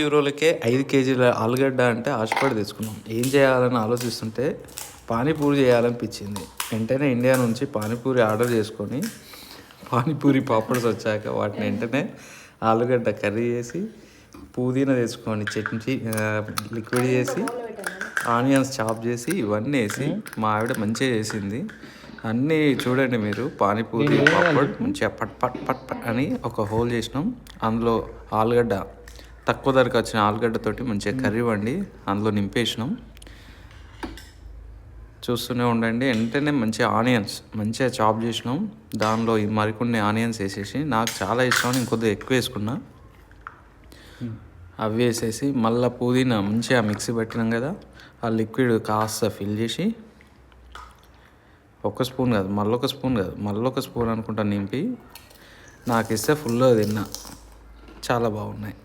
యూరోలకే 5 కేజీల ఆలుగడ్డ అంటే ఆశపడి తెచ్చుకున్నాం. ఏం చేయాలని ఆలోచిస్తుంటే పానీపూరి చేయాలనిపించింది. వెంటనే ఇండియా నుంచి పానీపూరి ఆర్డర్ చేసుకొని పానీపూరి పాపడ్స్ వచ్చాక వాటిని వెంటనే ఆలుగడ్డ కర్రీ చేసి పుదీనా తెచ్చుకొని చట్నీ లిక్విడ్ చేసి ఆనియన్స్ చాప్ చేసి ఇవన్నీ వేసి మా ఆవిడ మంచిగా చేసింది. అన్నీ చూడండి మీరు. పానీపూరి పాపడ్ మంచిగా పట్ పట్ పట్ పట్ అని ఒక హోల్ చేసినాం. అందులో ఆలుగడ్డ తక్కువ ధరకు వచ్చిన ఆలుగడ్డతోటి మంచిగా కర్రీ వండి అందులో నింపేసినాం. చూస్తూనే ఉండండి. వెంటనే మంచిగా ఆనియన్స్ మంచిగా చాప్ చేసినాం. దానిలో మరికొన్ని ఆనియన్స్ వేసేసి నాకు చాలా ఇష్టం ఇంకొద్దిగా ఎక్కువ వేసుకున్నా. అవి వేసేసి మళ్ళీ పుదీనా మంచిగా మిక్సీ పెట్టినాం కదా, ఆ లిక్విడ్ కాస్త ఫిల్ చేసి ఒక స్పూన్ కాదు మళ్ళొక స్పూన్ అనుకుంటా నింపి నాకు ఇస్తే ఫుల్గా తిన్నా. చాలా బాగున్నాయి.